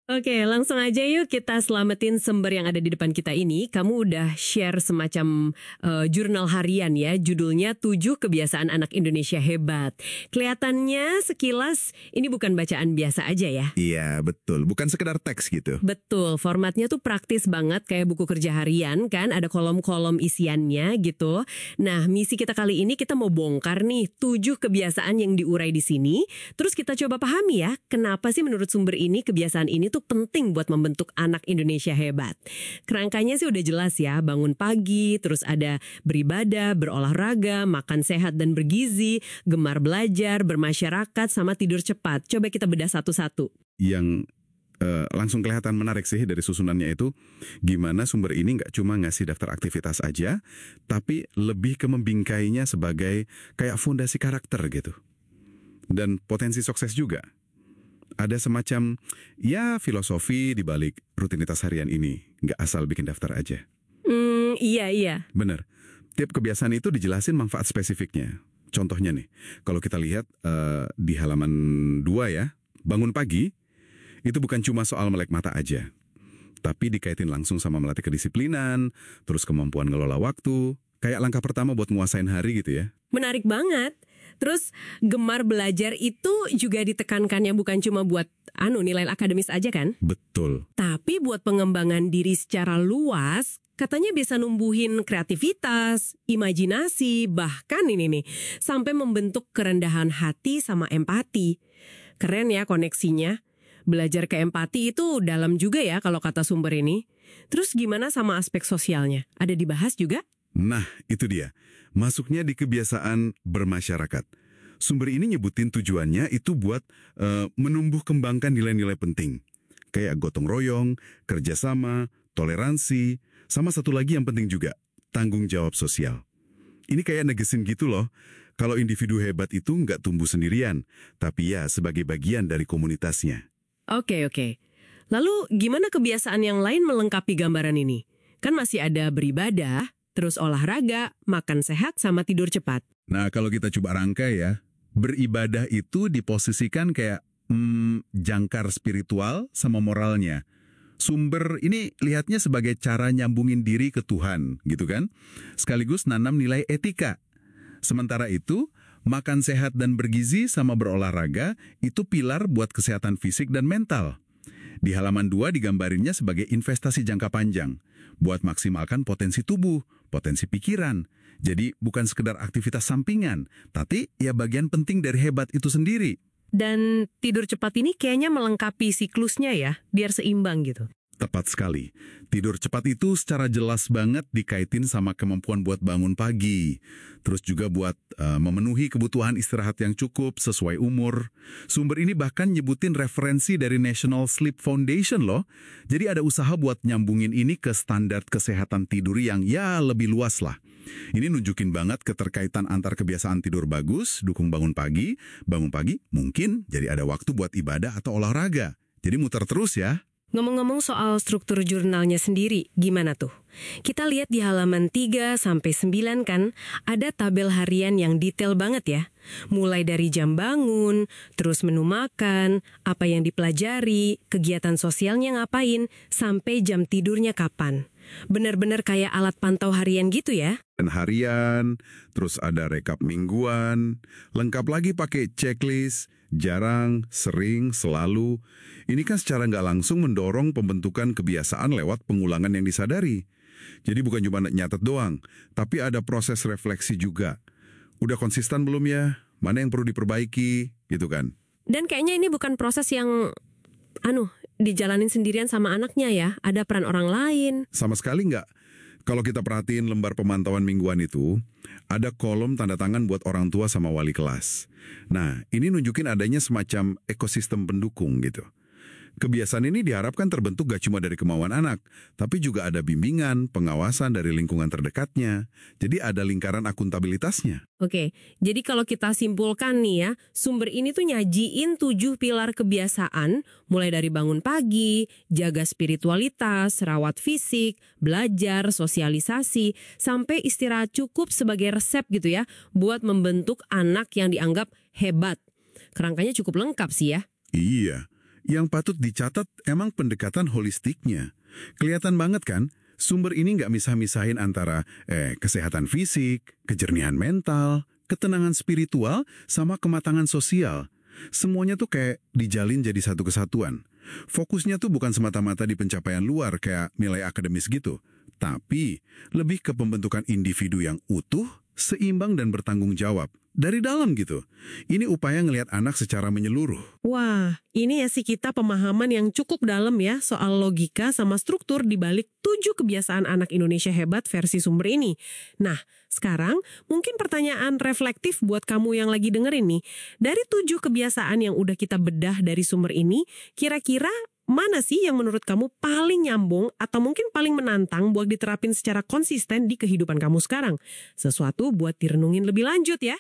Oke, langsung aja yuk kita selamatin sumber yang ada di depan kita ini. Kamu udah share semacam jurnal harian ya, judulnya 7 Kebiasaan Anak Indonesia Hebat. Kelihatannya sekilas ini bukan bacaan biasa aja ya. Iya, betul. Bukan sekedar teks gitu. Betul, formatnya tuh praktis banget kayak buku kerja harian kan, ada kolom-kolom isiannya gitu. Nah, misi kita kali ini kita mau bongkar nih 7 kebiasaan yang diurai di sini. Terus kita coba pahami ya, kenapa sih menurut sumber ini kebiasaan ini tuh penting buat membentuk anak Indonesia hebat. Kerangkanya sih udah jelas ya, bangun pagi, terus ada beribadah, berolahraga, makan sehat dan bergizi, gemar belajar, bermasyarakat, sama tidur cepat. Coba kita bedah satu-satu. Yang langsung kelihatan menarik sih dari susunannya itu, gimana sumber ini nggak cuma ngasih daftar aktivitas aja, tapi lebih ke membingkainya sebagai kayak fondasi karakter gitu. Dan potensi sukses juga. Ada semacam, ya filosofi di balik rutinitas harian ini. Nggak asal bikin daftar aja. Iya. Bener. Tiap kebiasaan itu dijelasin manfaat spesifiknya. Contohnya nih, kalau kita lihat di halaman 2 ya, bangun pagi, itu bukan cuma soal melek mata aja. Tapi dikaitin langsung sama melatih kedisiplinan, terus kemampuan ngelola waktu, kayak langkah pertama buat nguasain hari gitu ya. Menarik banget. Terus gemar belajar itu juga ditekankannya bukan cuma buat nilai akademis aja kan? Betul. Tapi buat pengembangan diri secara luas, katanya bisa numbuhin kreativitas, imajinasi, bahkan ini nih, sampai membentuk kerendahan hati sama empati. Keren ya koneksinya. Belajar ke empati itu dalam juga ya kalau kata sumber ini. Terus gimana sama aspek sosialnya? Ada dibahas juga? Nah, itu dia. Masuknya di kebiasaan bermasyarakat. Sumber ini nyebutin tujuannya itu buat menumbuh kembangkan nilai-nilai penting. Kayak gotong royong, kerjasama, toleransi, sama satu lagi yang penting juga, tanggung jawab sosial. Ini kayak negesin gitu loh, kalau individu hebat itu nggak tumbuh sendirian, tapi ya sebagai bagian dari komunitasnya. Oke. Lalu gimana kebiasaan yang lain melengkapi gambaran ini? Kan masih ada beribadah, terus olahraga, makan sehat, sama tidur cepat. Nah, kalau kita coba rangkai ya, beribadah itu diposisikan kayak jangkar spiritual sama moralnya. Sumber ini lihatnya sebagai cara nyambungin diri ke Tuhan, gitu kan? Sekaligus nanam nilai etika. Sementara itu, makan sehat dan bergizi sama berolahraga itu pilar buat kesehatan fisik dan mental. Di halaman 2 digambarinnya sebagai investasi jangka panjang, buat maksimalkan potensi tubuh, potensi pikiran. Jadi bukan sekedar aktivitas sampingan, tapi ya bagian penting dari hebat itu sendiri. Dan tidur cepat ini kayaknya melengkapi siklusnya ya, biar seimbang gitu. Tepat sekali. Tidur cepat itu secara jelas banget dikaitin sama kemampuan buat bangun pagi. Terus juga buat memenuhi kebutuhan istirahat yang cukup sesuai umur. Sumber ini bahkan nyebutin referensi dari National Sleep Foundation loh. Jadi ada usaha buat nyambungin ini ke standar kesehatan tidur yang ya lebih luas lah. Ini nunjukin banget keterkaitan antar kebiasaan tidur bagus, dukung bangun pagi mungkin jadi ada waktu buat ibadah atau olahraga. Jadi muter terus ya. Ngomong-ngomong soal struktur jurnalnya sendiri, gimana tuh? Kita lihat di halaman 3-9 kan, ada tabel harian yang detail banget ya. Mulai dari jam bangun, terus menu makan, apa yang dipelajari, kegiatan sosialnya ngapain, sampai jam tidurnya kapan. Benar-benar kayak alat pantau harian gitu ya. Dan harian, terus ada rekap mingguan, lengkap lagi pakai checklist, jarang, sering, selalu. Ini kan secara nggak langsung mendorong pembentukan kebiasaan lewat pengulangan yang disadari. Jadi bukan cuma nyatet doang, tapi ada proses refleksi juga. Udah konsisten belum ya? Mana yang perlu diperbaiki? Gitu kan. Dan kayaknya ini bukan proses yang dijalanin sendirian sama anaknya ya. Ada peran orang lain. Sama sekali nggak. Kalau kita perhatiin lembar pemantauan mingguan itu, ada kolom tanda tangan buat orang tua sama wali kelas. Nah, ini nunjukin adanya semacam ekosistem pendukung gitu. Kebiasaan ini diharapkan terbentuk gak cuma dari kemauan anak, tapi juga ada bimbingan, pengawasan dari lingkungan terdekatnya. Jadi ada lingkaran akuntabilitasnya. Oke, jadi kalau kita simpulkan nih ya, sumber ini tuh nyajiin 7 pilar kebiasaan, mulai dari bangun pagi, jaga spiritualitas, rawat fisik, belajar, sosialisasi, sampai istirahat cukup sebagai resep gitu ya, buat membentuk anak yang dianggap hebat. Kerangkanya cukup lengkap sih ya. Iya. Yang patut dicatat emang pendekatan holistiknya. Kelihatan banget kan, sumber ini nggak misah-misahin antara kesehatan fisik, kejernihan mental, ketenangan spiritual, sama kematangan sosial. Semuanya tuh kayak dijalin jadi satu kesatuan. Fokusnya tuh bukan semata-mata di pencapaian luar kayak nilai akademis gitu, tapi lebih ke pembentukan individu yang utuh, seimbang dan bertanggung jawab. Dari dalam gitu. Ini upaya ngelihat anak secara menyeluruh. Wah, ini ya sih kita pemahaman yang cukup dalam ya soal logika sama struktur di balik 7 kebiasaan anak Indonesia hebat versi sumber ini. Nah, sekarang mungkin pertanyaan reflektif buat kamu yang lagi dengerin nih. Dari 7 kebiasaan yang udah kita bedah dari sumber ini, kira-kira mana sih yang menurut kamu paling nyambung atau mungkin paling menantang buat diterapin secara konsisten di kehidupan kamu sekarang? Sesuatu buat direnungin lebih lanjut ya.